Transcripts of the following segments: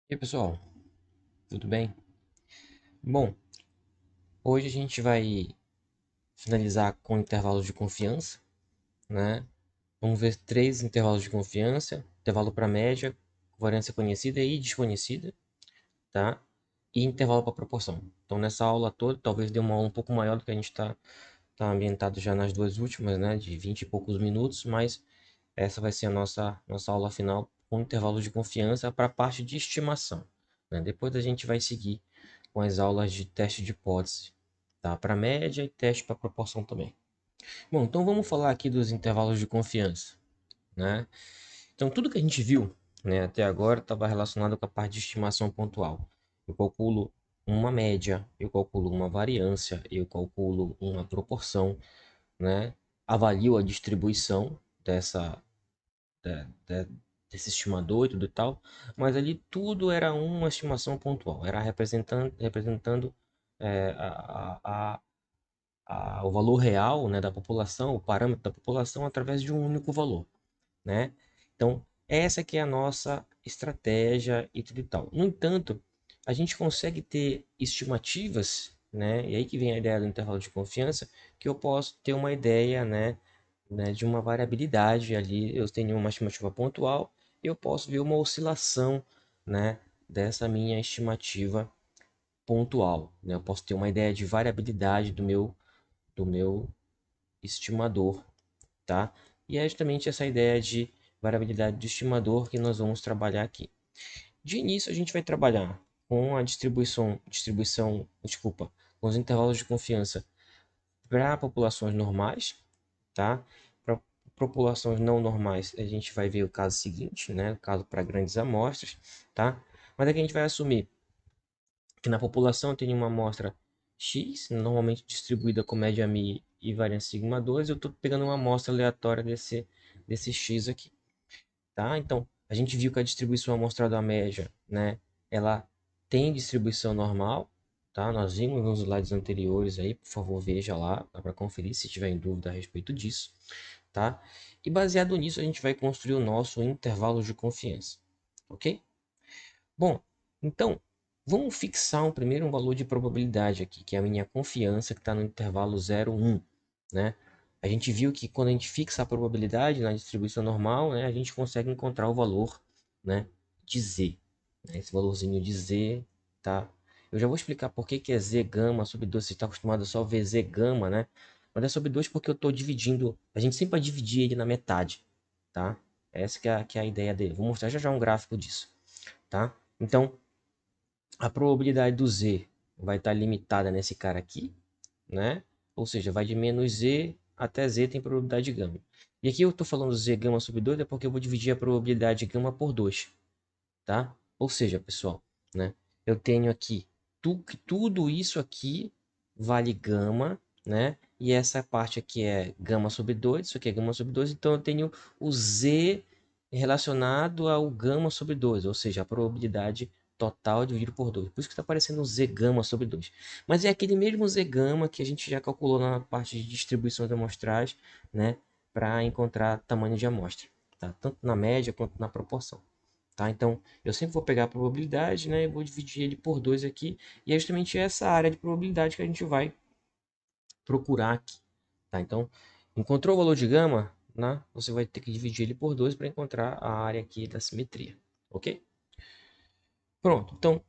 E aí, pessoal, tudo bem? Bom, hoje a gente vai finalizar com intervalos de confiança, né? Vamos ver três intervalos de confiança: intervalo para média, variância conhecida e desconhecida, tá? E intervalo para proporção. Então, nessa aula toda, talvez dê uma aula um pouco maior do que a gente tá ambientado já nas duas últimas, né? De 20 e poucos minutos, mas essa vai ser a nossa aula final com intervalos de confiança para a parte de estimação, né? Depois a gente vai seguir com as aulas de teste de hipótese, tá? Para média e teste para proporção também. Bom, então vamos falar aqui dos intervalos de confiança, né? Então tudo que a gente viu, né, até agora estava relacionado com a parte de estimação pontual. Eu calculo uma média, eu calculo uma variância, eu calculo uma proporção, né? Avalio a distribuição da- da- desse estimador e tudo e tal, mas ali tudo era uma estimação pontual, era representando o valor real, né, da população, o parâmetro da população através de um único valor, né? Então, essa que é a nossa estratégia e tudo e tal. No entanto, a gente consegue ter estimativas, né? E aí que vem a ideia do intervalo de confiança, que eu posso ter uma ideia, né, de uma variabilidade ali. Eu tenho uma estimativa pontual e eu posso ver uma oscilação, né, dessa minha estimativa pontual, né? Eu posso ter uma ideia de variabilidade do meu estimador, tá? E é justamente essa ideia de variabilidade do estimador que nós vamos trabalhar aqui. De início, a gente vai trabalhar com a desculpa, com os intervalos de confiança para populações normais, tá? Para populações não normais, a gente vai ver o caso seguinte, né? O caso para grandes amostras, tá? Mas aqui a gente vai assumir que na população tem uma amostra X, normalmente distribuída com média μ e variância sigma 2, eu estou pegando uma amostra aleatória desse X aqui, tá? Então, a gente viu que a distribuição amostrada à média, né, ela tem distribuição normal, tá? Nós vimos nos slides anteriores aí, por favor, veja lá, dá para conferir se tiver em dúvida a respeito disso, tá? E baseado nisso, a gente vai construir o nosso intervalo de confiança, ok? Bom, então, vamos fixar primeiro um valor de probabilidade aqui, que é a minha confiança, que está no intervalo 0, 1, né? A gente viu que quando a gente fixa a probabilidade na distribuição normal, né, a gente consegue encontrar o valor, né, de z, né? Esse valorzinho de z, tá? Eu já vou explicar por que é z gama sobre 2. Você está acostumado a só ver z gama, né? Mas é sobre 2 porque eu estou dividindo, a gente sempre vai dividir ele na metade, tá? Essa que é a ideia dele. Vou mostrar já já um gráfico disso, tá? Então, a probabilidade do z vai estar limitada nesse cara aqui, né? Ou seja, vai de menos z até z tem probabilidade gama. E aqui eu estou falando z gama sobre 2 é porque eu vou dividir a probabilidade gama por 2, tá? Ou seja, pessoal, né? Eu tenho aqui tudo isso aqui vale gama, né? E essa parte aqui é gama sobre 2, isso aqui é gama sobre 2, então eu tenho o z relacionado ao gama sobre 2, ou seja, a probabilidade total dividido por 2. Por isso que está aparecendo z gama sobre 2. Mas é aquele mesmo z gama que a gente já calculou na parte de distribuição de amostrais, né? Para encontrar tamanho de amostra, tá? Tanto na média quanto na proporção. Tá? Então, eu sempre vou pegar a probabilidade, né, e vou dividir ele por 2 aqui, e é justamente essa área de probabilidade que a gente vai procurar aqui. Tá? Então, encontrou o valor de gama, né, você vai ter que dividir ele por 2 para encontrar a área aqui da simetria. Ok? Pronto. Então,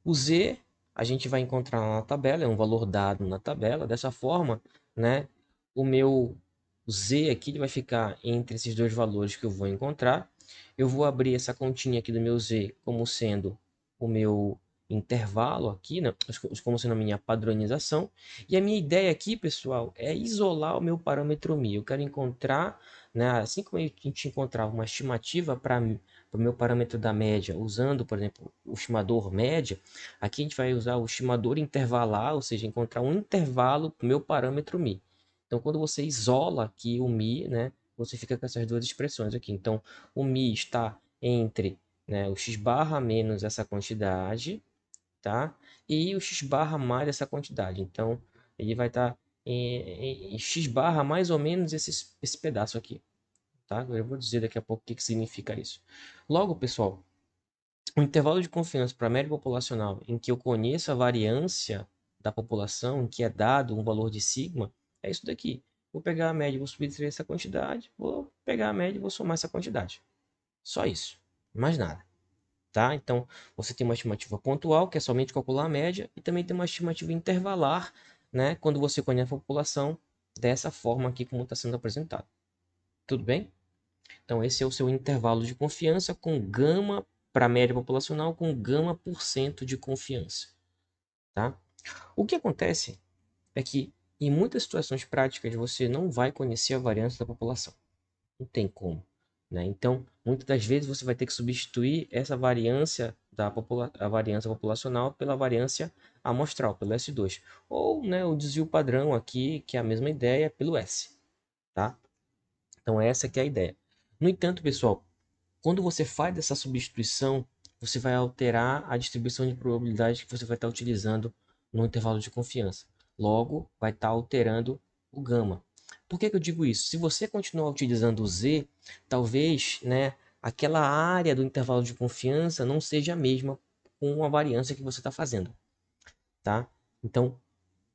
o z a gente vai encontrar na tabela, é um valor dado na tabela. Dessa forma, né, o meu z aqui ele vai ficar entre esses dois valores que eu vou encontrar. Eu vou abrir essa continha aqui do meu z como sendo o meu intervalo aqui, né, como sendo a minha padronização. E a minha ideia aqui, pessoal, é isolar o meu parâmetro μ. Eu quero encontrar, né, assim como a gente encontrava uma estimativa para o meu parâmetro da média, usando, por exemplo, o estimador média, aqui a gente vai usar o estimador intervalar, ou seja, encontrar um intervalo para o meu parâmetro μ. Então, quando você isola aqui o μ, né, você fica com essas duas expressões aqui. Então, o μ está entre, né, o x barra menos essa quantidade, tá? E o x barra mais essa quantidade. Então, ele vai estar em x barra mais ou menos esse pedaço aqui, tá? Eu vou dizer daqui a pouco o que significa isso. Logo, pessoal, O intervalo de confiança para a média populacional, em que eu conheço a variância da população, em que é dado um valor de sigma, é isso daqui. Vou pegar a média, vou subtrair essa quantidade, vou pegar a média e vou somar essa quantidade. Só isso, mais nada. Tá? Então, você tem uma estimativa pontual, que é somente calcular a média, e também tem uma estimativa intervalar, né, quando você conhece a população dessa forma aqui como está sendo apresentado. Tudo bem? Então, esse é o seu intervalo de confiança com gama para a média populacional com gama por cento de confiança. Tá? O que acontece é que em muitas situações práticas você não vai conhecer a variância da população. Não tem como. Né? Então, muitas das vezes você vai ter que substituir essa variância a variância populacional pela variância amostral, pelo S2. Ou, né, o desvio padrão aqui, que é a mesma ideia, pelo S. Tá? Então, essa que é a ideia. No entanto, pessoal, quando você faz essa substituição, você vai alterar a distribuição de probabilidade que você vai estar utilizando no intervalo de confiança. Logo, vai estar alterando o gama. Por que eu digo isso? Se você continuar utilizando o Z, talvez, né, aquela área do intervalo de confiança não seja a mesma com a variância que você está fazendo. Tá? Então,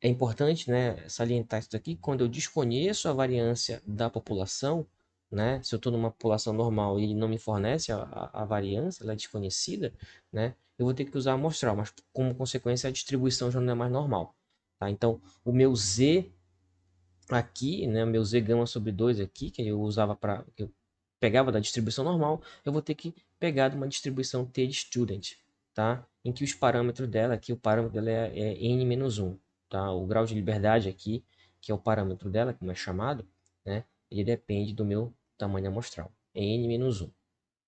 é importante, né, salientar isso daqui. Quando eu desconheço a variância da população, né, se eu estou numa população normal e ele não me fornece a variância, ela é desconhecida, né, eu vou ter que usar a amostral, mas como consequência a distribuição já não é mais normal. Tá? Então, o meu Z aqui, né, meu Z gama sobre 2 aqui, que eu usava para que eu pegava da distribuição normal, eu vou ter que pegar de uma distribuição T de student, tá? Em que os parâmetros dela, aqui o parâmetro dela é n-1, tá? O grau de liberdade aqui, que é o parâmetro dela, como é chamado, né? Ele depende do meu tamanho amostral, é n-1,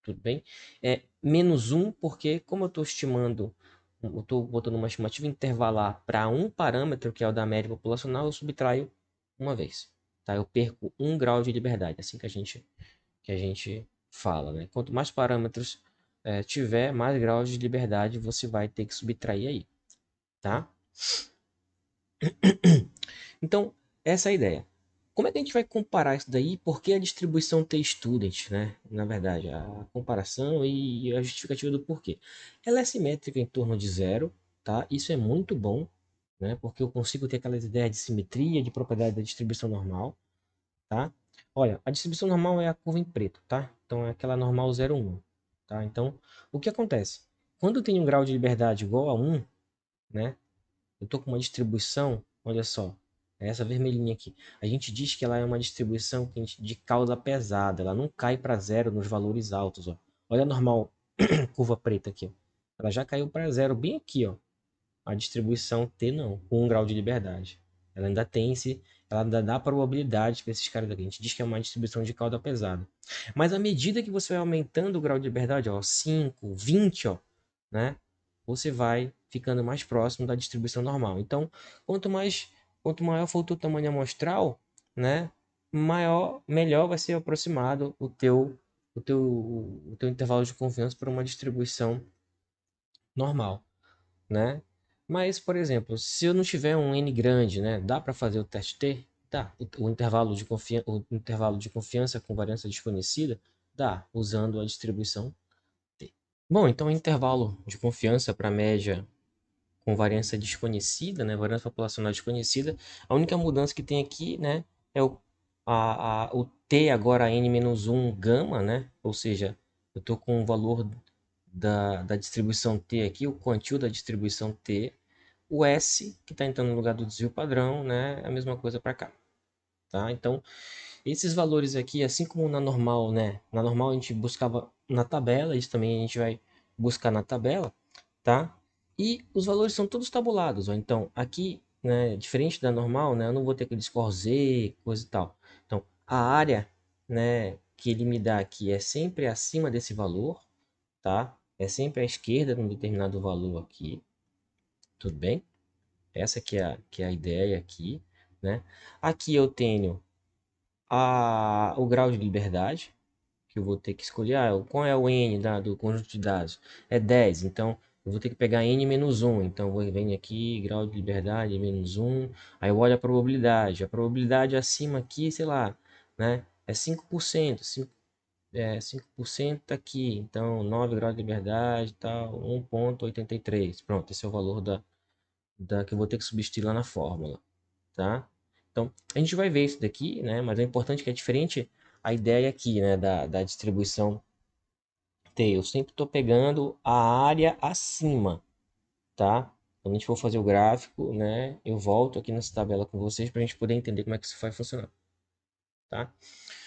tudo bem? É menos 1 porque como eu estou estimando, eu estou botando uma estimativa intervalar para um parâmetro, que é o da média populacional, eu subtraio uma vez, tá? Eu perco 1 grau de liberdade, assim que a gente fala, né? Quanto mais parâmetros tiver, mais graus de liberdade você vai ter que subtrair aí, tá? Então, essa é a ideia. Como é que a gente vai comparar isso daí? Por que a distribuição T-student, né? Na verdade, a comparação e a justificativa do porquê. Ela é simétrica em torno de zero, tá? Isso é muito bom, né? Porque eu consigo ter aquelas ideias de simetria, de propriedade da distribuição normal, tá? Olha, a distribuição normal é a curva em preto, tá? Então é aquela normal 0, 1, tá? Então, o que acontece? Quando eu tenho um grau de liberdade igual a 1, né? Eu tô com uma distribuição, olha só, é essa vermelhinha aqui. A gente diz que ela é uma distribuição de cauda pesada, ela não cai para zero nos valores altos, ó. Olha a normal curva preta aqui, ó. Ela já caiu para zero bem aqui, ó. A distribuição T não, com 1 grau de liberdade. Ela ainda tem ela ainda dá probabilidade para esses caras aqui. A gente diz que é uma distribuição de cauda pesada. Mas à medida que você vai aumentando o grau de liberdade, ó, 5, 20, ó, né? Você vai ficando mais próximo da distribuição normal. Então, quanto maior for o teu tamanho amostral, né, melhor vai ser aproximado o teu intervalo de confiança para uma distribuição normal, né? Mas, por exemplo, se eu não tiver um N grande, né, dá para fazer o teste T? Dá. O intervalo de confiança com variância desconhecida? Dá, usando a distribuição T. Bom, então o intervalo de confiança para média com variância desconhecida, né, variância populacional desconhecida, a única mudança que tem aqui, né, é o T agora n-1 gama, né, ou seja, eu estou com o valor da distribuição T aqui, o quantil da distribuição T, o S, que está entrando no lugar do desvio padrão, né, é a mesma coisa para cá. Tá? Então, esses valores aqui, assim como na normal, né, na normal a gente buscava na tabela, isso também a gente vai buscar na tabela, tá? E os valores são todos tabulados, ó. Então, aqui, né, diferente da normal, né, eu não vou ter aquele score Z, coisa e tal. Então, a área, né, que ele me dá aqui é sempre acima desse valor, tá? É sempre à esquerda de um determinado valor aqui, tudo bem? Essa que é a ideia aqui, né? Aqui eu tenho o grau de liberdade, que eu vou ter que escolher. Qual é o n do conjunto de dados? É 10, então eu vou ter que pegar n menos 1. Então eu venho aqui, grau de liberdade menos 1. Aí eu olho a probabilidade. A probabilidade acima aqui, sei lá, né? É 5%. 5% tá aqui, então 9 graus de liberdade, tal, 1,83. Pronto, esse é o valor da que eu vou ter que substituir lá na fórmula, tá? Então, a gente vai ver isso daqui, né? Mas é importante que é diferente a ideia aqui, né, da distribuição T. Eu sempre estou pegando a área acima, tá? Quando a gente for fazer o gráfico, né, eu volto aqui nessa tabela com vocês para a gente poder entender como é que isso vai funcionar, tá?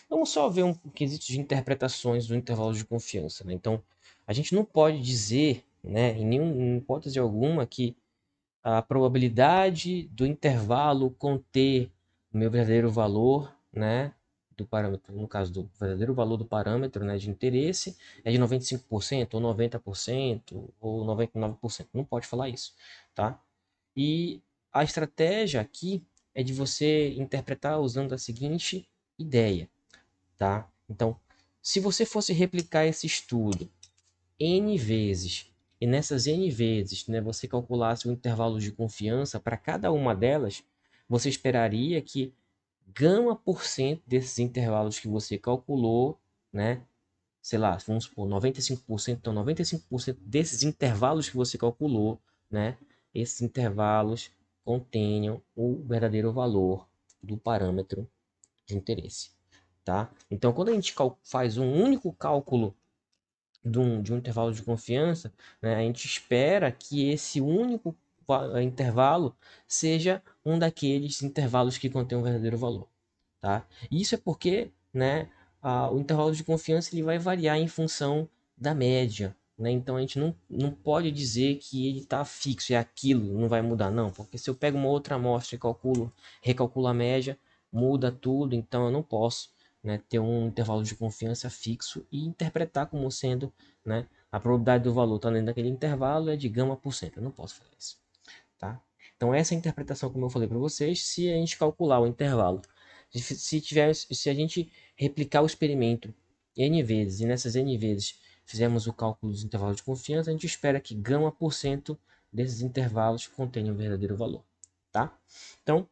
Vamos só ver um quesito de interpretações do intervalo de confiança, né? Então, a gente não pode dizer, né, em hipótese alguma, que a probabilidade do intervalo conter o meu verdadeiro valor, né, do parâmetro, no caso do verdadeiro valor do parâmetro, né, de interesse, é de 95% ou 90% ou 99%. Não pode falar isso, tá? E a estratégia aqui é de você interpretar usando a seguinte ideia, tá? Então, se você fosse replicar esse estudo N vezes, e nessas N vezes, né, você calculasse o intervalo de confiança para cada uma delas, você esperaria que gama por cento desses intervalos que você calculou, né, sei lá, vamos supor 95%, então 95% desses intervalos que você calculou, né, esses intervalos contenham o verdadeiro valor do parâmetro de interesse, tá? Então, quando a gente faz um único cálculo de um intervalo de confiança, né, a gente espera que esse único intervalo seja um daqueles intervalos que contém um verdadeiro valor, tá? Isso é porque, né, o intervalo de confiança ele vai variar em função da média, né? Então a gente não pode dizer que ele está fixo, é aquilo, não vai mudar, não, porque se eu pego uma outra amostra e recalculo a média, muda tudo, então eu não posso, né, ter um intervalo de confiança fixo e interpretar como sendo, né, a probabilidade do valor estar dentro daquele intervalo é de gama por cento. Eu não posso fazer isso, tá? Então essa é a interpretação, como eu falei para vocês, se a gente calcular o intervalo, se a gente replicar o experimento n vezes e nessas n vezes fizermos o cálculo dos intervalos de confiança, a gente espera que gama por cento desses intervalos contenham o verdadeiro valor, tá? Então,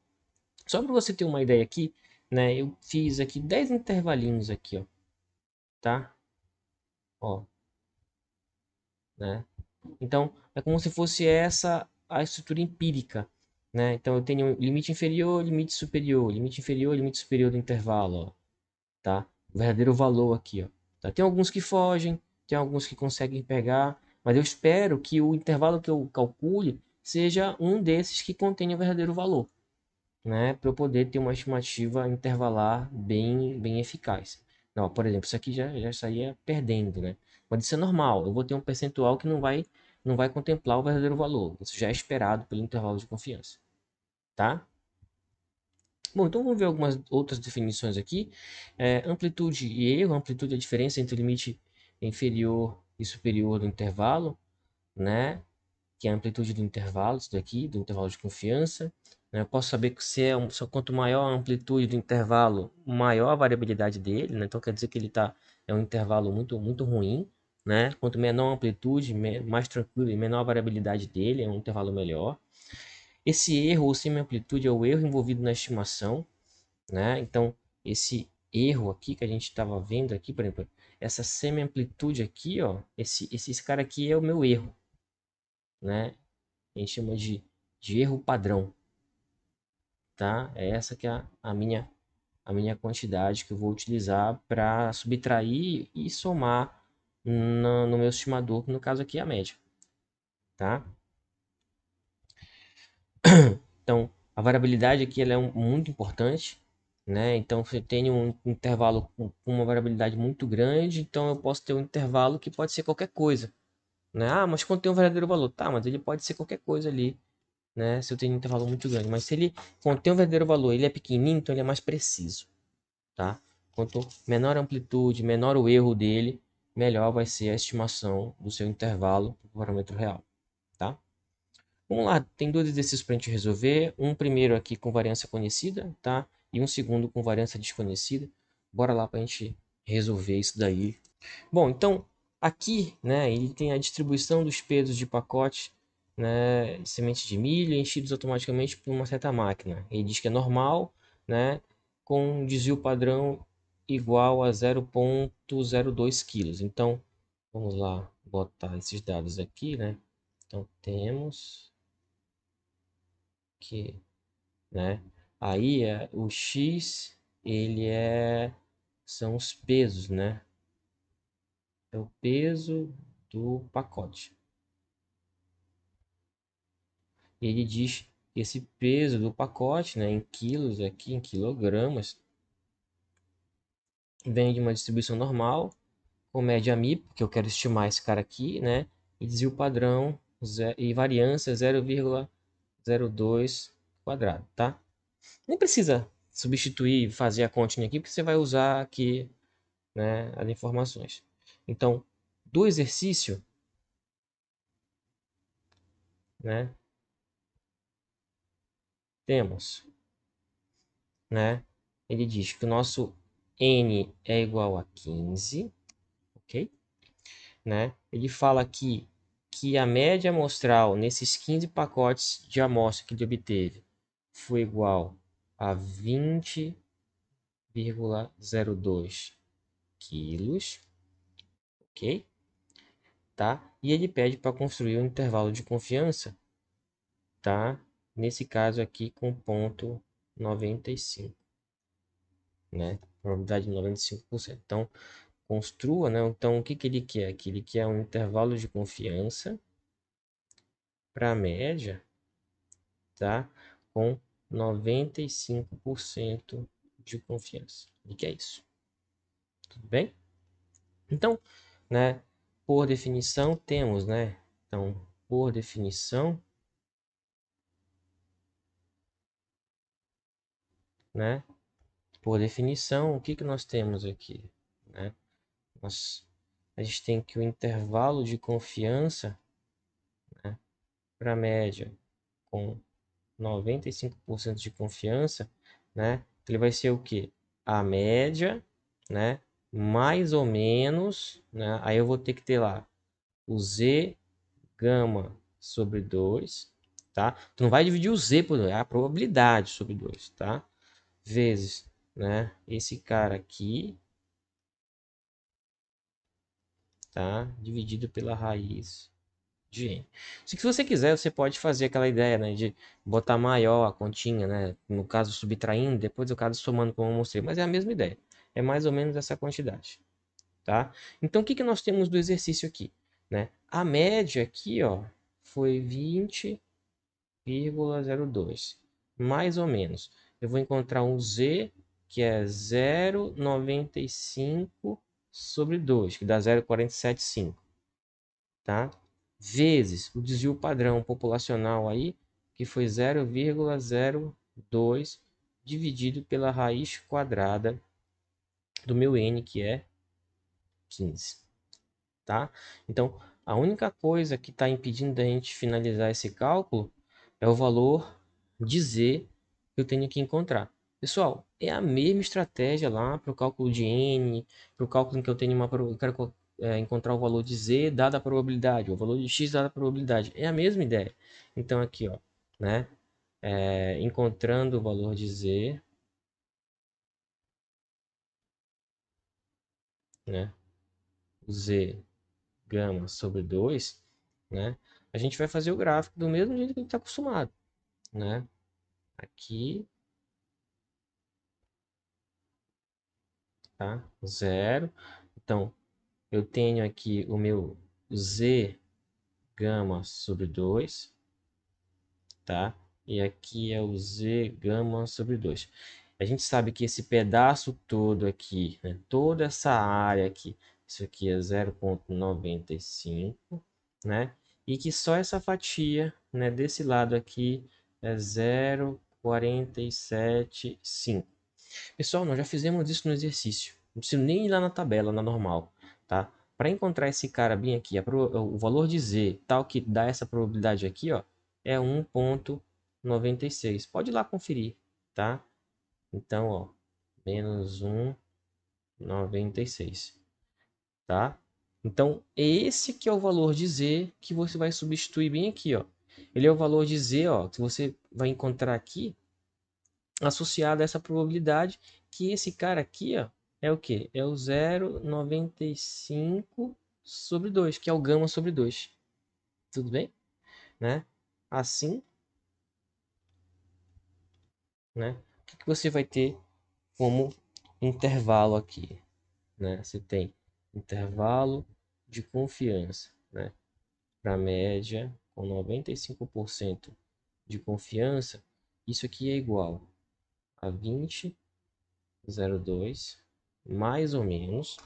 só para você ter uma ideia aqui, né, eu fiz aqui 10 intervalinhos aqui, ó, tá? Ó, né? Então, é como se fosse essa a estrutura empírica, né? Então, eu tenho limite inferior, limite superior, limite inferior, limite superior do intervalo, ó, tá? O verdadeiro valor aqui, ó. Tá? Tem alguns que fogem, tem alguns que conseguem pegar, mas eu espero que o intervalo que eu calcule seja um desses que contenha o verdadeiro valor, né? Para eu poder ter uma estimativa intervalar bem eficaz. Não, por exemplo, isso aqui já estaria perdendo, né? Pode ser normal, eu vou ter um percentual que não vai contemplar o verdadeiro valor. Isso já é esperado pelo intervalo de confiança, tá? Bom, então vamos ver algumas outras definições aqui. Amplitude e erro. Amplitude é a diferença entre o limite inferior e superior do intervalo, né? Que é a amplitude do intervalo, isso daqui, do intervalo de confiança. Né? Eu posso saber que quanto maior a amplitude do intervalo, maior a variabilidade dele, né? Então quer dizer que é um intervalo muito ruim, né? Quanto menor a amplitude, mais tranquilo e menor a variabilidade dele, é um intervalo melhor. Esse erro ou semi-amplitude é o erro envolvido na estimação, né? Então, esse erro aqui que a gente estava vendo aqui, por exemplo, essa semi-amplitude aqui, ó, esse cara aqui é o meu erro, né? A gente chama de erro padrão, tá? É essa que é a minha quantidade que eu vou utilizar para subtrair e somar no meu estimador, que no caso aqui é a média, tá? Então, a variabilidade aqui ela é muito importante, né? Então, se eu tenho um intervalo com uma variabilidade muito grande, então eu posso ter um intervalo que pode ser qualquer coisa, né? Ah, mas contém um verdadeiro valor. Tá, mas ele pode ser qualquer coisa ali, né? Se eu tenho um intervalo muito grande. Mas se ele contém um verdadeiro valor, ele é pequenininho, então ele é mais preciso, tá? Quanto menor a amplitude, menor o erro dele, melhor vai ser a estimação do seu intervalo para o parâmetro real, tá? Vamos lá, tem dois exercícios para a gente resolver. Um primeiro aqui com variância conhecida, tá? E um segundo com variância desconhecida. Bora lá para a gente resolver isso daí. Bom, então aqui, né, ele tem a distribuição dos pesos de pacote, né, de sementes de milho enchidos automaticamente por uma certa máquina. Ele diz que é normal, né, com desvio padrão igual a 0,02 quilos. Então, vamos lá botar esses dados aqui, né? Então, temos que, né? Aí, o X, ele são os pesos, né? É o peso do pacote. Ele diz que esse peso do pacote, né, em quilos aqui, em quilogramas, vem de uma distribuição normal, com média MI, porque eu quero estimar esse cara aqui, né? E desvio padrão e variância 0,02 quadrado, tá? Nem precisa substituir, fazer a continha aqui, porque você vai usar aqui, né, as informações. Então, do exercício, né, temos, né, ele diz que o nosso N é igual a 15, ok? Né? Ele fala aqui que a média amostral nesses 15 pacotes de amostra que ele obteve foi igual a 20,02 quilos, ok? Tá? E ele pede para construir um intervalo de confiança, tá? Nesse caso aqui com ponto 95, né? Probabilidade de 95%. Então, construa, né? Então, o que que ele quer aqui? Ele quer um intervalo de confiança para a média, tá? Com 95% de confiança. O que é isso? Tudo bem? Então, né, por definição temos, né? Então, por definição, né? Por definição, o que que nós temos aqui, né? A gente tem que o intervalo de confiança, né, para média com 95% de confiança, né? Ele vai ser o que? A média, né? Mais ou menos, né? Aí eu vou ter que ter lá o Z gama sobre 2, tá? Tu não vai dividir o Z por 2, é a probabilidade sobre 2, tá? Vezes, né? Esse cara aqui, tá? Dividido pela raiz de n. Se você quiser, você pode fazer aquela ideia, né, de botar maior a continha, né, no caso subtraindo, depois o caso somando como eu mostrei, mas é a mesma ideia. É mais ou menos essa quantidade, tá? Então, o que que nós temos do exercício aqui, né? A média aqui, ó, foi 20,02, mais ou menos. Eu vou encontrar um Z, que é 0,95 sobre 2, que dá 0,475, tá? Vezes o desvio padrão populacional aí, que foi 0,02 dividido pela raiz quadrada do meu n, que é 15, tá? Então, a única coisa que está impedindo da gente finalizar esse cálculo é o valor de z que eu tenho que encontrar. Pessoal, é a mesma estratégia lá para o cálculo de n, para o cálculo em que eu tenho eu quero encontrar o valor de z dada a probabilidade, o valor de x dada a probabilidade. É a mesma ideia. Então aqui, ó, né? Encontrando o valor de z, né? O z gama sobre 2, né? A gente vai fazer o gráfico do mesmo jeito que a gente está acostumado, né? Aqui, tá? Zero. Então, eu tenho aqui o meu z gama sobre 2, tá? E aqui é o z gama sobre 2. A gente sabe que esse pedaço todo aqui, né? Toda essa área aqui, isso aqui é 0,95, né? E que só essa fatia, né, desse lado aqui é 0,475. Pessoal, nós já fizemos isso no exercício. Não preciso nem ir lá na tabela, na normal, tá? Para encontrar esse cara bem aqui, o valor de z, tal que dá essa probabilidade aqui, ó, é 1,96. Pode ir lá conferir, tá? Então, ó, menos 1,96, tá? Então, esse que é o valor de z que você vai substituir bem aqui, ó. Ele é o valor de z, ó, que você vai encontrar aqui associado a essa probabilidade, que esse cara aqui, ó, é o quê? É o 0,95 sobre 2, que é o gama sobre 2. Tudo bem? Né? Assim, né? O que que você vai ter como intervalo aqui, né? Você tem intervalo de confiança, né? Para média com 95% de confiança, isso aqui é igual a 20,02 mais ou menos,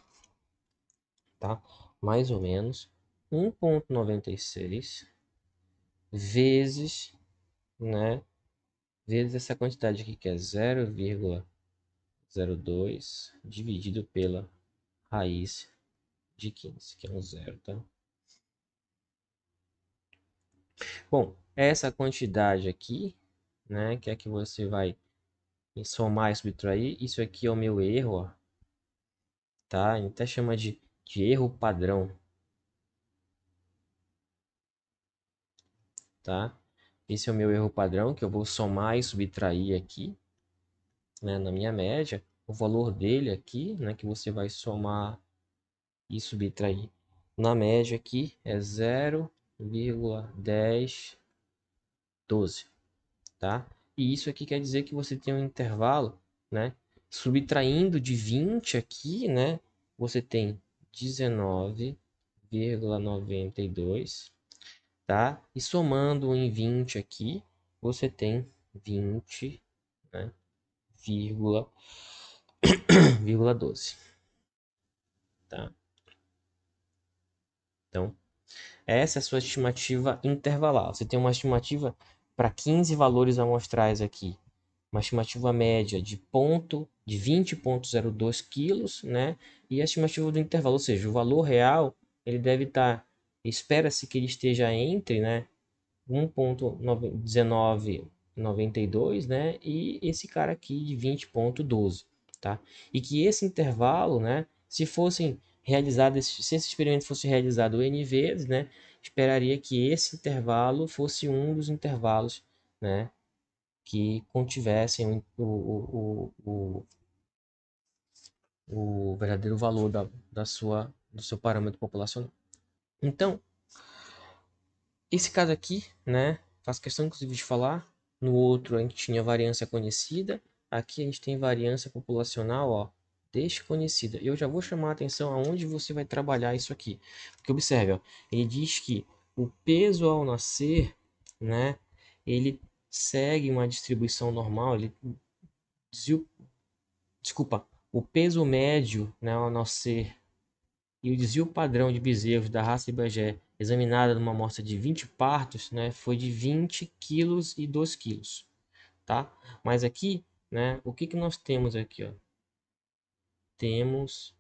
tá? Mais ou menos 1,96 vezes, né? Vezes essa quantidade aqui que é 0,02 dividido pela raiz de 15, que é um zero, tá? Bom, essa quantidade aqui, né, que é que você vai somar e subtrair, isso aqui é o meu erro, ó, tá? A gente até chama de erro padrão, tá? Esse é o meu erro padrão que eu vou somar e subtrair aqui, né, na minha média. O valor dele aqui, né, que você vai somar e subtrair na média aqui é 0,1012, tá? E isso aqui quer dizer que você tem um intervalo, né? Subtraindo de 20 aqui, né? Você tem 19,92, tá? E somando em 20 aqui, você tem 20, né? Vírgula 12, tá? Então, essa é a sua estimativa intervalada. Você tem uma estimativa para 15 valores amostrais aqui. Uma estimativa média de 20,02 quilos, né? E a estimativa do intervalo, ou seja, o valor real, ele deve estar, espera-se que ele esteja entre, né, 1,1992, né, e esse cara aqui de 20,12, tá? E que esse intervalo, né, se fossem realizados, se esse experimento fosse realizado N vezes, né, esperaria que esse intervalo fosse um dos intervalos, né, que contivessem o verdadeiro valor do seu parâmetro populacional. Então, esse caso aqui, né, faço questão inclusive de falar, no outro a gente tinha variância conhecida, aqui a gente tem variância populacional, ó, desconhecida. Eu já vou chamar a atenção aonde você vai trabalhar isso aqui. Porque observe, ó, ele diz que o peso ao nascer, né, ele segue uma distribuição normal, ele desculpa, o peso médio, né, ao nascer e o desvio padrão de bezerros da raça Ibagé, examinada numa amostra de 20 partos, né, foi de 20 quilos e 2 quilos, tá? Mas aqui, né, o que que nós temos aqui, ó? Temos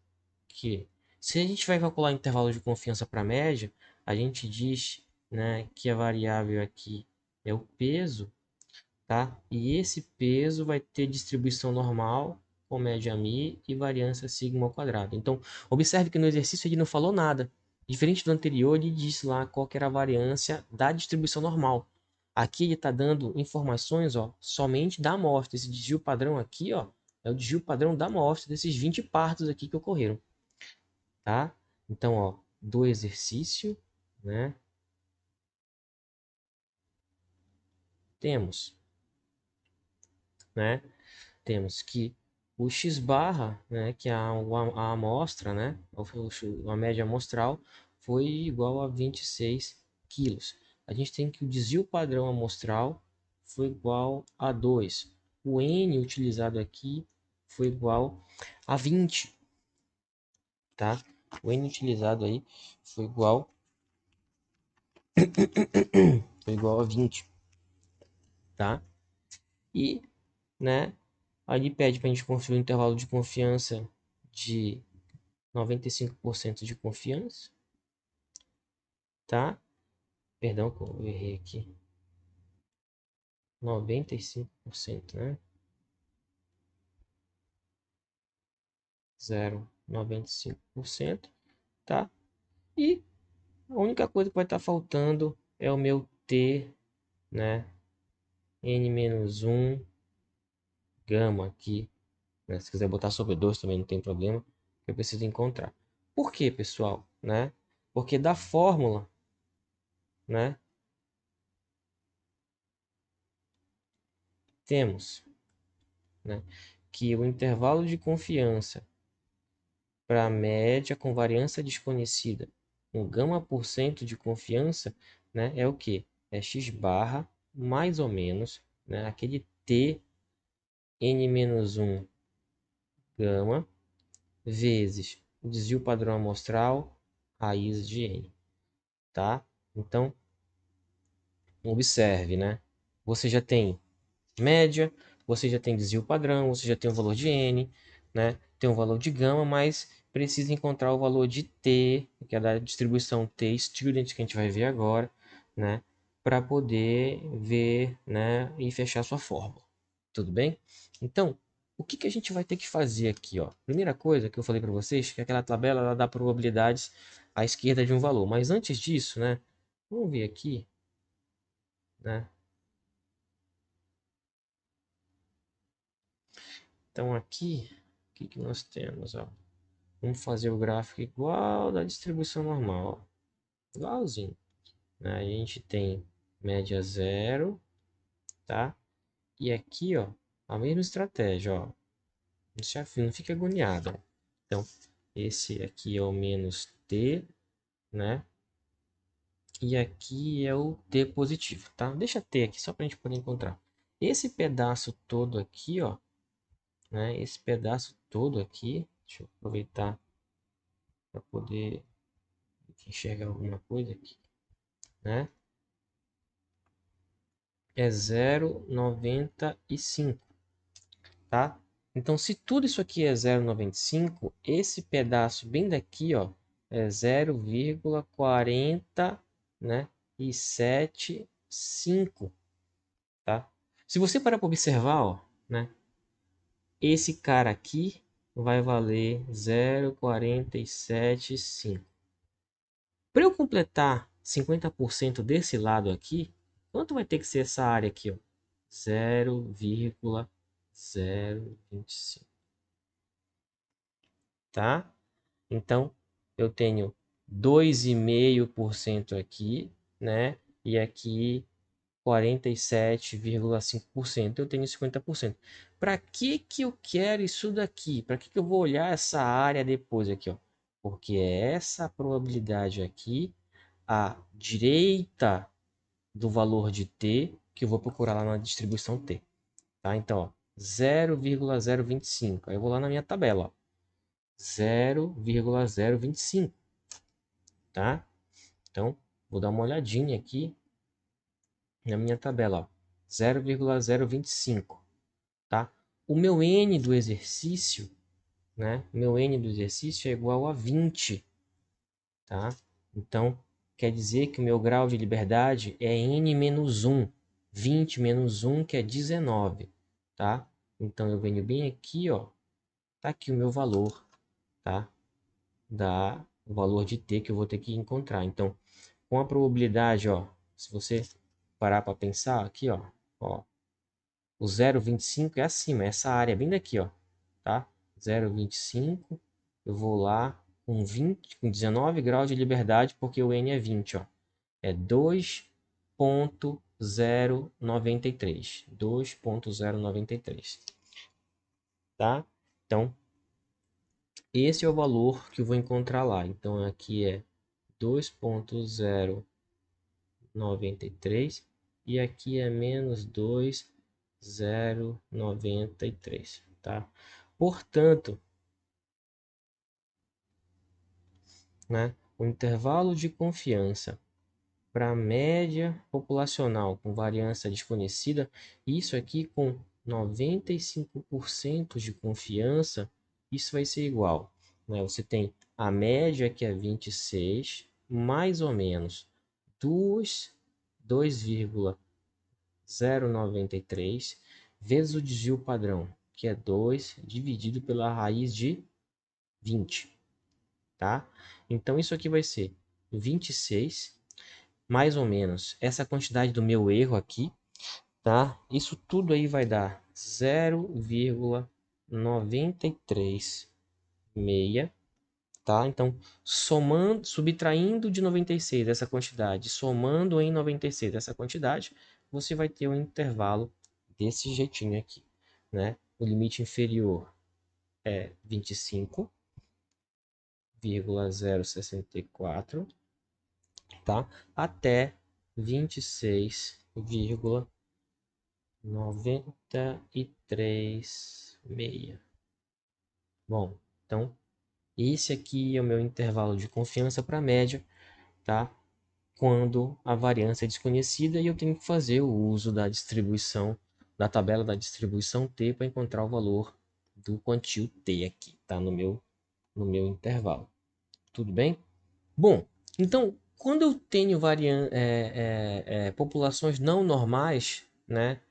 que, se a gente vai calcular intervalo de confiança para média, a gente diz, né, que a variável aqui é o peso, tá? E esse peso vai ter distribuição normal com média μ e variância sigma ao quadrado. Então, observe que no exercício ele não falou nada. Diferente do anterior, ele disse lá qual que era a variância da distribuição normal. Aqui ele está dando informações, ó, somente da amostra. Esse desvio padrão aqui, ó, é o desvio padrão da amostra desses 20 partos aqui que ocorreram, tá? Então, ó, do exercício, né, temos, né, temos que o x barra, né, que é a amostra, né, a média amostral, foi igual a 26 quilos. A gente tem que o desvio padrão amostral foi igual a 2. O N utilizado aqui foi igual a 20, tá? O N utilizado aí foi igual a 20, tá? E, né, aí pede para a gente construir um intervalo de confiança de 95% de confiança, tá? Perdão que eu errei aqui. 95%, né? 0,95%, tá? E a única coisa que vai estar faltando é o meu T, né? N-1 gama aqui né? Se quiser botar sobre 2 também não tem problema, eu preciso encontrar. Por quê, pessoal? Né? Porque da fórmula, né, temos, né, que o intervalo de confiança para a média com variância desconhecida, um gama% de confiança, né, é o que? É x barra mais ou menos, né, aquele t n-1 gama vezes o desvio padrão amostral raiz de n, tá? Então, observe, né? Você já tem média, você já tem desvio padrão, você já tem o valor de n, né? Tem o valor de gama, mas precisa encontrar o valor de t, que é da distribuição t student que a gente vai ver agora, né? Para poder ver, né? E fechar sua fórmula. Tudo bem? Então, o que a gente vai ter que fazer aqui, ó? Primeira coisa que eu falei para vocês, que aquela tabela ela dá probabilidades à esquerda de um valor. Mas antes disso, né? Vamos ver aqui, né? Então aqui, o que nós temos, ó? Vamos fazer o gráfico igual da distribuição normal, ó. Igualzinho. Né? A gente tem média zero, tá? E aqui, ó, a mesma estratégia, ó. Não fica agoniado, ó. Então, esse aqui é o menos t, né? E aqui é o t positivo, tá? Deixa t aqui só para a gente poder encontrar. Esse pedaço todo aqui, ó, né? Esse pedaço todo aqui, deixa eu aproveitar para poder enxergar alguma coisa aqui, né? É 0,95, tá? Então, se tudo isso aqui é 0,95, esse pedaço bem daqui, ó, é 0,40, né? E 75, tá? Se você parar para observar, ó, né? Esse cara aqui vai valer 0,475. Para eu completar 50% desse lado aqui, quanto vai ter que ser essa área aqui, ó? 0,025, tá? Então, eu tenho 2,5% aqui, né? E aqui 47,5%. Eu tenho 50%. Para que eu quero isso daqui? Para que eu vou olhar essa área depois aqui, ó? Porque é essa probabilidade aqui à direita do valor de t que eu vou procurar lá na distribuição t, tá? Então, ó, 0,025. Aí eu vou lá na minha tabela, ó, 0,025, tá? Então, vou dar uma olhadinha aqui na minha tabela, ó, 0,025, tá? O meu n do exercício, né? Meu n do exercício é igual a 20, tá? Então, quer dizer que o meu grau de liberdade é n menos 1. 20 menos 1, que é 19, tá? Então, eu venho bem aqui, ó. Tá aqui o meu valor, tá? O valor de t que eu vou ter que encontrar. Então, com a probabilidade, ó, se você parar para pensar aqui, ó, o 0,25 é acima, essa área bem daqui, ó, tá? 0,25, eu vou lá com 20, com 19 graus de liberdade, porque o n é 20, ó. É 2,093. 2,093, tá? Então, esse é o valor que eu vou encontrar lá. Então, aqui é 2,093 e aqui é menos 2,093, tá? Portanto, né, o intervalo de confiança para a média populacional com variância desconhecida, isso aqui com 95% de confiança, isso vai ser igual, né? Você tem a média que é 26, mais ou menos 2,093 vezes o desvio padrão, que é 2 dividido pela raiz de 20, tá? Então isso aqui vai ser 26 mais ou menos essa quantidade do meu erro aqui, tá? Isso tudo aí vai dar 0,093. 93,6, tá? Então, somando, subtraindo de 96 essa quantidade, somando em 96 essa quantidade, você vai ter um intervalo desse jeitinho aqui, né? O limite inferior é 25,064, tá? Até 26,93,6. Bom, então esse aqui é o meu intervalo de confiança para a média, tá? Quando a variância é desconhecida e eu tenho que fazer o uso da distribuição, da tabela da distribuição T para encontrar o valor do quantio T aqui, tá? No meu intervalo. Tudo bem? Bom, então, quando eu tenho populações não normais, né?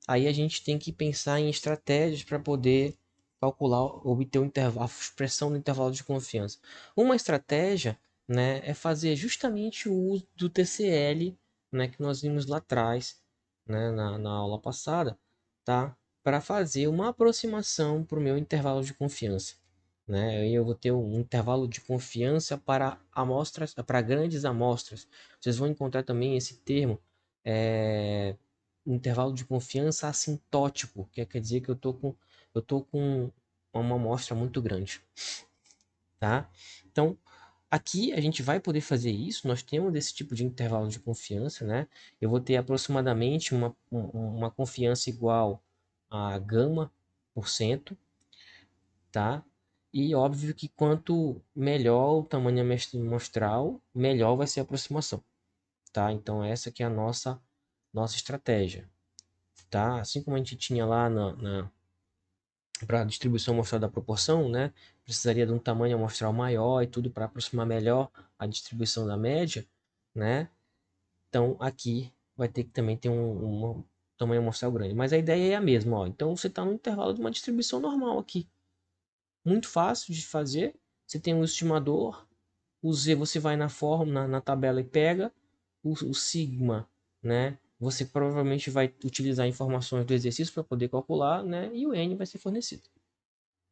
Aí a gente tem que pensar em estratégias para poder calcular, obter o intervalo, a expressão do intervalo de confiança. Uma estratégia, né, é fazer justamente o uso do TCL, né, que nós vimos lá atrás, né, na aula passada, tá? Para fazer uma aproximação para o meu intervalo de confiança. Né? Aí eu vou ter um intervalo de confiança para amostras, para grandes amostras. Vocês vão encontrar também esse termo, intervalo de confiança assintótico, que quer dizer que eu tô com uma amostra muito grande, tá? Então, aqui a gente vai poder fazer isso, nós temos esse tipo de intervalo de confiança, né? Eu vou ter aproximadamente uma confiança igual a gama por cento, tá? E óbvio que quanto melhor o tamanho amostral, melhor vai ser a aproximação, tá? Então essa que é a nossa estratégia, tá? Assim como a gente tinha lá para a distribuição amostral da proporção, né? Precisaria de um tamanho amostral maior e tudo para aproximar melhor a distribuição da média, né? Então aqui vai ter que também ter um tamanho amostral grande, mas a ideia é a mesma, ó. Então você está no intervalo de uma distribuição normal aqui, muito fácil de fazer. Você tem um estimador, o Z você vai na fórmula, na tabela e pega o sigma, né? Você provavelmente vai utilizar informações do exercício para poder calcular, né? E o N vai ser fornecido,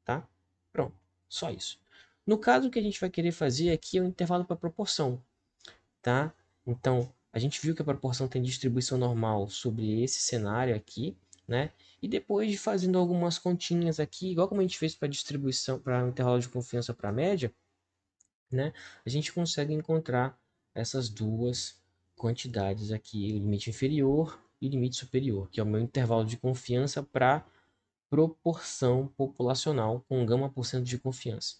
tá? Pronto, só isso. No caso, o que a gente vai querer fazer aqui é o intervalo para proporção, tá? Então, a gente viu que a proporção tem distribuição normal sobre esse cenário aqui, né? E depois de fazendo algumas continhas aqui, igual como a gente fez para distribuição, para o intervalo de confiança para a média, né? A gente consegue encontrar essas duas quantidades aqui, o limite inferior e o limite superior, que é o meu intervalo de confiança para proporção populacional com gama por cento de confiança,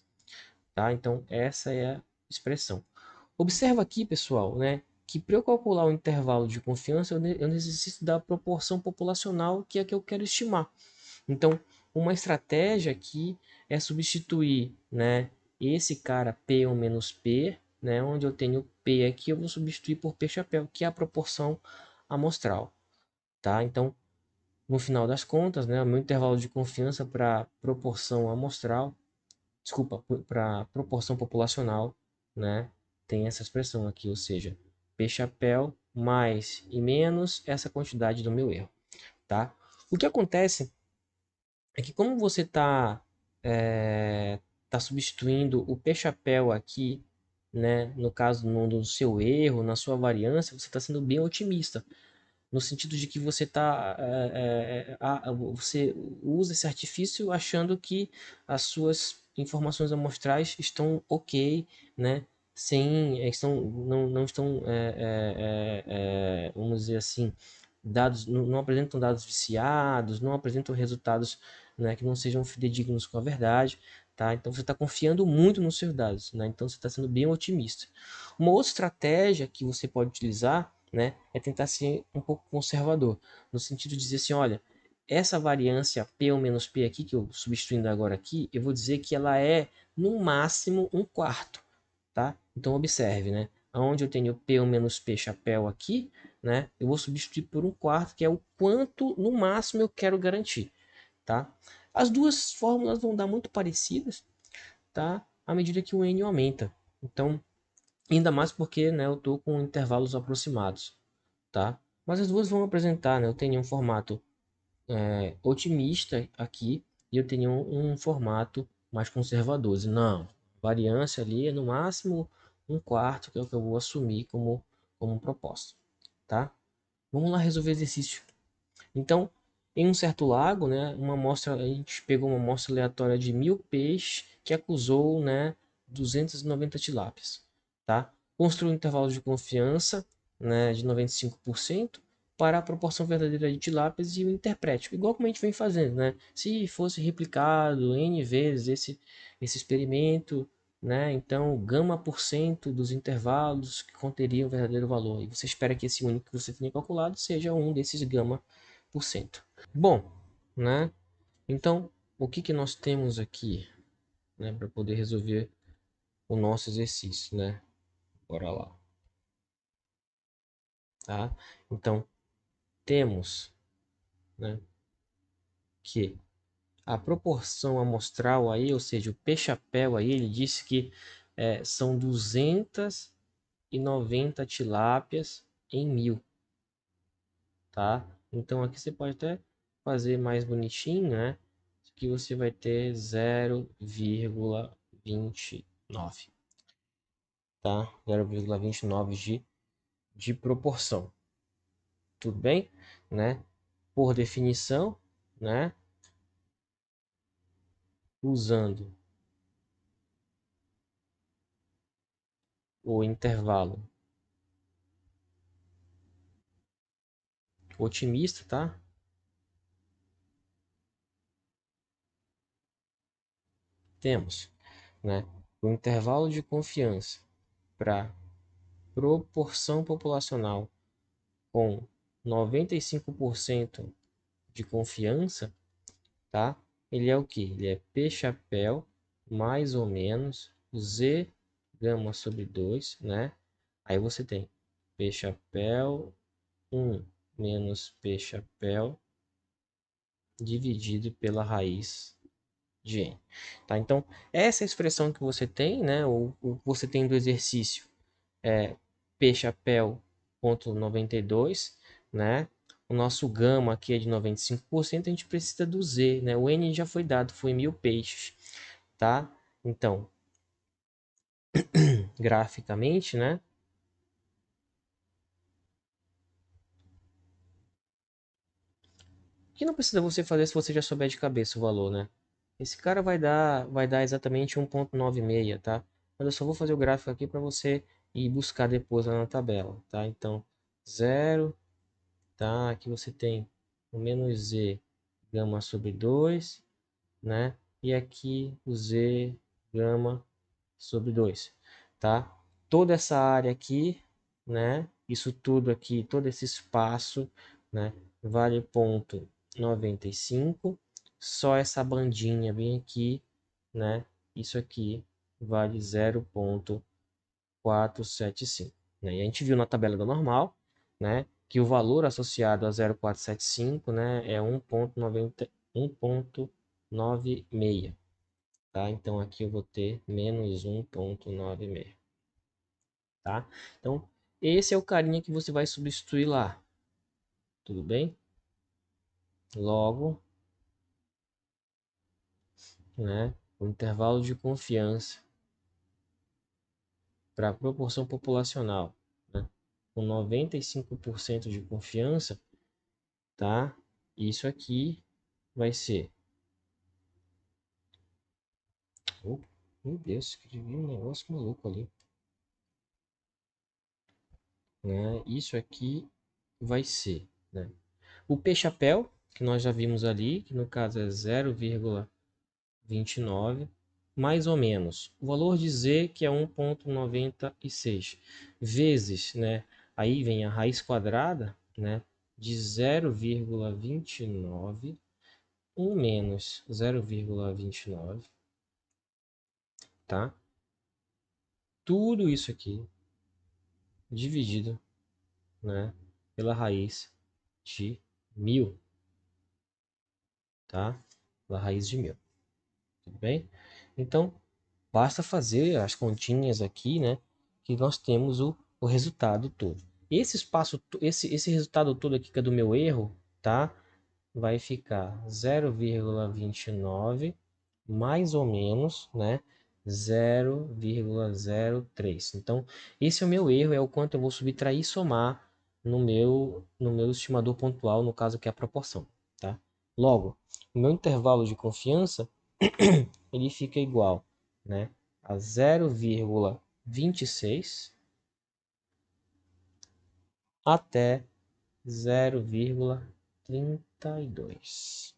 tá? Então essa é a expressão. Observa aqui, pessoal, né, que para eu calcular o intervalo de confiança eu necessito da proporção populacional, que é a que eu quero estimar. Então, uma estratégia aqui é substituir, né, esse cara P ou menos P, né, onde eu tenho P aqui, eu vou substituir por P chapéu, que é a proporção amostral, tá? Então, no final das contas, né, o meu intervalo de confiança para proporção amostral, desculpa, para proporção populacional, né, tem essa expressão aqui, ou seja, P chapéu mais e menos essa quantidade do meu erro, tá? O que acontece é que como você tá substituindo o P chapéu aqui, né, no caso no seu erro, na sua variância, você está sendo bem otimista, no sentido de que você usa esse artifício achando que as suas informações amostrais estão ok, né? Não estão, vamos dizer assim, dados, não apresentam dados viciados, não apresentam resultados, né, que não sejam fidedignos com a verdade, tá? Então você está confiando muito nos seus dados, né? Então você está sendo bem otimista. Uma outra estratégia que você pode utilizar, né, é tentar ser um pouco conservador, no sentido de dizer assim, olha, essa variância P ou menos P aqui, que eu substituindo agora aqui, eu vou dizer que ela é, no máximo, um quarto, tá? Então observe, né? Onde eu tenho P ou menos P chapéu aqui, né? Eu vou substituir por um quarto, que é o quanto, no máximo, eu quero garantir, tá? As duas fórmulas vão dar muito parecidas, tá? À medida que o N aumenta. Então, ainda mais porque, né, eu estou com intervalos aproximados, tá? Mas as duas vão apresentar, né? Eu tenho um formato otimista aqui e eu tenho um formato mais conservador. Não, variância ali é no máximo 1/4, que é o que eu vou assumir como proposta, tá? Vamos lá resolver exercício. Então, em um certo lago, né, uma amostra, a gente pegou uma amostra aleatória de 1.000 peixes que acusou, né, 290 tilápias, tá? Construiu um intervalo de confiança, né, de 95% para a proporção verdadeira de tilápias e o interprete, igual como a gente vem fazendo, né? Se fosse replicado N vezes esse experimento, né, então gama por cento dos intervalos que conteriam o verdadeiro valor. E você espera que esse único que você tenha calculado seja um desses gama por cento. Bom, né? Então, o que que nós temos aqui, né, para poder resolver o nosso exercício, né? Bora lá, tá? Então, temos, né, que a proporção amostral aí, ou seja, o P-chapéu aí, ele disse que são 290 tilápias em 1.000, tá? Então, aqui você pode até fazer mais bonitinho, né? Que você vai ter 0,29, tá? 0,29 de proporção. Tudo bem? Né? Por definição, né? Usando o intervalo otimista, tá? Temos, né, o intervalo de confiança para proporção populacional com 95% de confiança, tá? Ele é o que? Ele é P chapéu mais ou menos Z gama sobre 2, né? Aí você tem P chapéu 1 menos P chapéu dividido pela raiz de n. Tá? Então, essa expressão que você tem, né? O você tem do exercício é P chapéu ponto 92, né? O nosso gama aqui é de 95%, a gente precisa do Z, né? O N já foi dado, foi 1.000 peixes, tá? Então, graficamente, né? Que não precisa você fazer se você já souber de cabeça o valor, né? Esse cara vai dar exatamente 1,96, tá? Mas eu só vou fazer o gráfico aqui para você ir buscar depois lá na tabela, tá? Então, 0, tá? Aqui você tem o menos Z gama sobre 2, né? E aqui o Z gama sobre 2, tá? Toda essa área aqui, né? Isso tudo aqui, todo esse espaço, né? Vale ponto 95. Só essa bandinha bem aqui, né? Isso aqui vale 0,475, né? E a gente viu na tabela da normal, né? Que o valor associado a 0,475, né? É 1,90, 1,96. Tá? Então aqui eu vou ter menos 1,96, tá? Então esse é o carinha que você vai substituir lá, tudo bem? Logo, né, o intervalo de confiança para a proporção populacional, né, com 95% de confiança, tá? Isso aqui vai ser, oh, meu Deus, escrevi um negócio maluco ali, né? Isso aqui vai ser, né, o P-chapéu, que nós já vimos ali, que no caso é 0,29, mais ou menos. O valor de Z, que é 1,96, vezes, né? Aí vem a raiz quadrada, né? De 0,29, 1 menos 0,29, tá? Tudo isso aqui dividido, né? Pela raiz de 1.000, tá? Pela raiz de 1.000. Tudo bem? Então, basta fazer as continhas aqui, né? Que nós temos o resultado todo. Esse espaço, esse resultado todo aqui que é do meu erro, tá? vai ficar 0,29 mais ou menos, né? 0,03. Então, esse é o meu erro, é o quanto eu vou subtrair e somar no meu estimador pontual, no caso que é a proporção, tá? Logo, o meu intervalo de confiança, ele fica igual, né, a 0,26 até 0,32,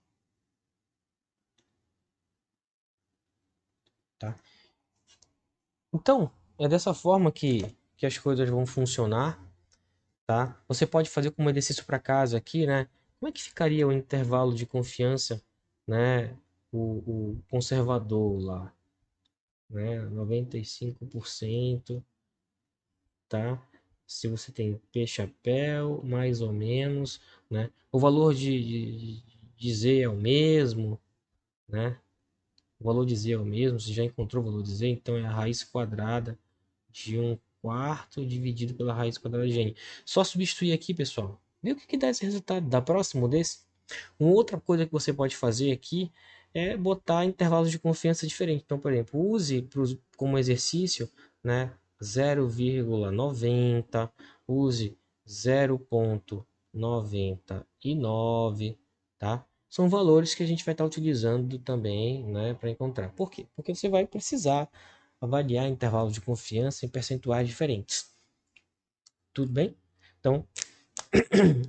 tá? Então, é dessa forma que as coisas vão funcionar, tá? Você pode fazer como exercício para casa aqui, né? Como é que ficaria o intervalo de confiança, né? O conservador lá, né? 95%, tá? Se você tem P-chapéu, mais ou menos, né? O valor de Z é o mesmo, né? O valor de Z é o mesmo, você já encontrou o valor de Z, então é a raiz quadrada de 1/4 dividido pela raiz quadrada de n. Só substituir aqui, pessoal. Vê o que dá esse resultado. Dá próximo desse? Uma outra coisa que você pode fazer aqui é botar intervalos de confiança diferentes. Então, por exemplo, use como exercício, né, 0,90, use 0,99, tá? São valores que a gente vai estar utilizando também, né, para encontrar. Por quê? Porque você vai precisar avaliar intervalos de confiança em percentuais diferentes. Tudo bem? Então,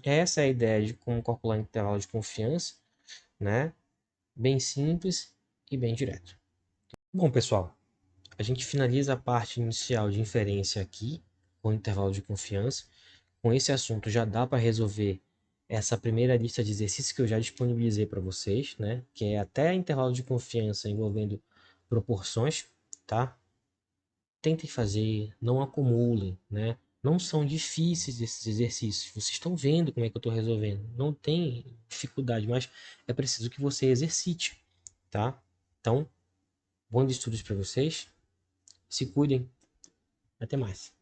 essa é a ideia de como calcular intervalo de confiança, né? Bem simples e bem direto. Bom, pessoal, a gente finaliza a parte inicial de inferência aqui, com intervalo de confiança. Com esse assunto já dá para resolver essa primeira lista de exercícios que eu já disponibilizei para vocês, né? Que é até intervalo de confiança envolvendo proporções, tá? Tentem fazer, não acumulem, né? Não são difíceis esses exercícios. Vocês estão vendo como é que eu estou resolvendo. Não tem dificuldade, mas é preciso que você exercite, tá? Então, bons estudos para vocês. Se cuidem. Até mais.